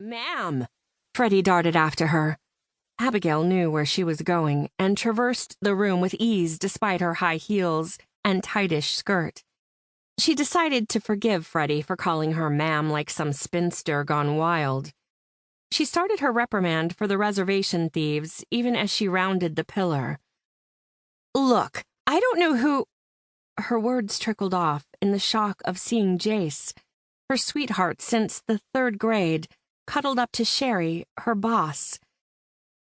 Ma'am! Freddie darted after her. Abigail knew where she was going and traversed the room with ease despite her high heels and tightish skirt. She decided to forgive Freddie for calling her ma'am like some spinster gone wild. She started her reprimand for the reservation thieves even as she rounded the pillar. "Look, I don't know who—" Her words trickled off in the shock of seeing Jace, her sweetheart since the 3rd grade, cuddled up to Sherry, her boss.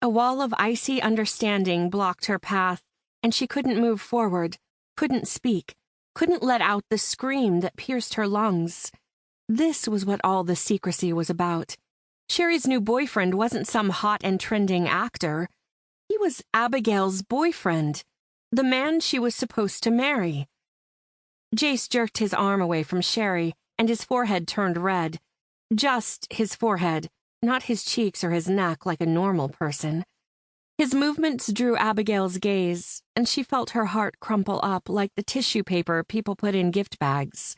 A wall of icy understanding blocked her path, and she couldn't move forward, couldn't speak, couldn't let out the scream that pierced her lungs. This was what all the secrecy was about. Sherry's new boyfriend wasn't some hot and trending actor. He was Abigail's boyfriend, the man she was supposed to marry. Jace jerked his arm away from Sherry, and his forehead turned red. Just his forehead, not his cheeks or his neck like a normal person. His movements drew Abigail's gaze, and she felt her heart crumple up like the tissue paper people put in gift bags.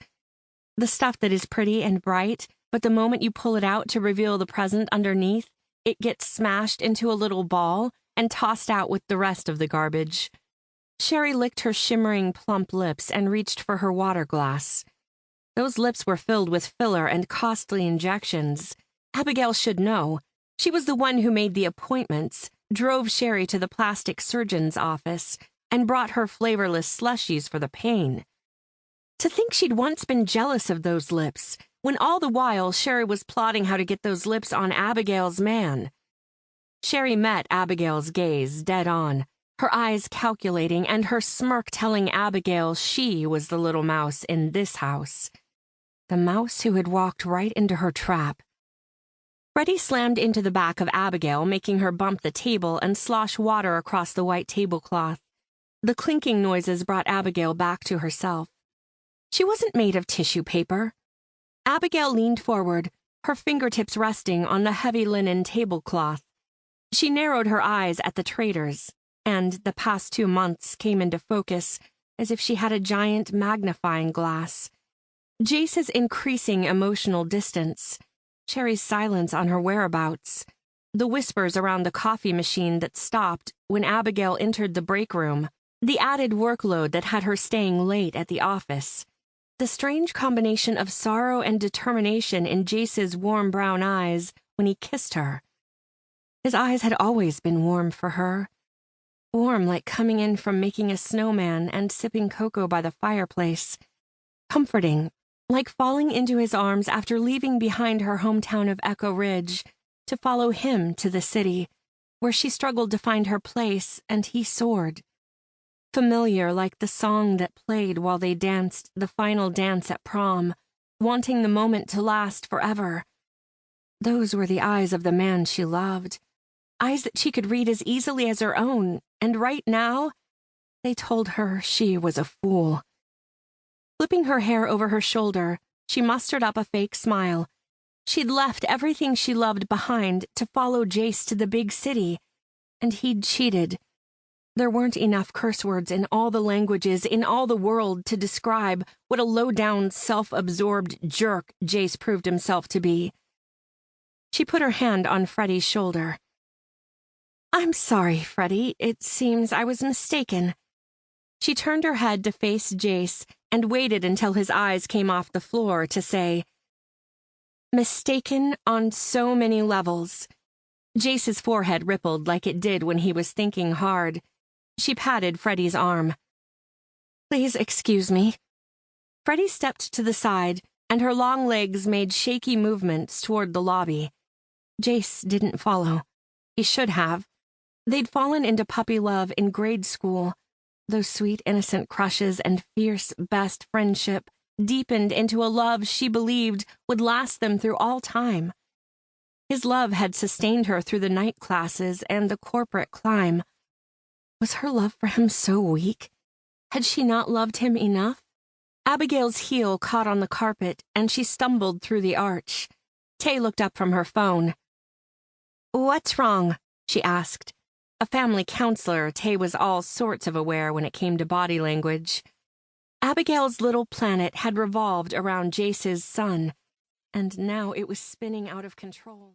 The stuff that is pretty and bright, but the moment you pull it out to reveal the present underneath, it gets smashed into a little ball and tossed out with the rest of the garbage. Sherry licked her shimmering, plump lips and reached for her water glass. Those lips were filled with filler and costly injections. Abigail should know. She was the one who made the appointments, drove Sherry to the plastic surgeon's office, and brought her flavorless slushies for the pain. To think she'd once been jealous of those lips, when all the while Sherry was plotting how to get those lips on Abigail's man. Sherry met Abigail's gaze dead on, her eyes calculating and her smirk telling Abigail she was the little mouse in this house. The mouse who had walked right into her trap. Freddie slammed into the back of Abigail, making her bump the table and slosh water across the white tablecloth. The clinking noises brought Abigail back to herself. She wasn't made of tissue paper. Abigail leaned forward, her fingertips resting on the heavy linen tablecloth. She narrowed her eyes at the traders, and the past 2 months came into focus as if she had a giant magnifying glass. Jace's increasing emotional distance, Sherry's silence on her whereabouts, the whispers around the coffee machine that stopped when Abigail entered the break room, the added workload that had her staying late at the office, the strange combination of sorrow and determination in Jace's warm brown eyes when he kissed her. His eyes had always been warm for her. Warm like coming in from making a snowman and sipping cocoa by the fireplace. Comforting, like falling into his arms after leaving behind her hometown of Echo Ridge to follow him to the city, where she struggled to find her place and he soared. Familiar like the song that played while they danced the final dance at prom, wanting the moment to last forever. Those were the eyes of the man she loved, eyes that she could read as easily as her own, and right now, they told her she was a fool. Flipping her hair over her shoulder, she mustered up a fake smile. She'd left everything she loved behind to follow Jace to the big city, and he'd cheated. There weren't enough curse words in all the languages in all the world to describe what a low-down, self-absorbed jerk Jace proved himself to be. She put her hand on Freddie's shoulder. "I'm sorry, Freddie. It seems I was mistaken." She turned her head to face Jace and waited until his eyes came off the floor to say, "Mistaken on so many levels." Jace's forehead rippled like it did when he was thinking hard. She patted Freddie's arm. "Please excuse me." Freddie stepped to the side, and her long legs made shaky movements toward the lobby. Jace didn't follow. He should have. They'd fallen into puppy love in grade school. Those sweet, innocent crushes and fierce best friendship deepened into a love she believed would last them through all time. His love had sustained her through the night classes and the corporate climb. Was her love for him so weak? Had she not loved him enough? Abigail's heel caught on the carpet, and she stumbled through the arch. Tay looked up from her phone. "What's wrong?" she asked. A family counselor, Tay was all sorts of aware when it came to body language. Abigail's little planet had revolved around Jace's sun, and now it was spinning out of control.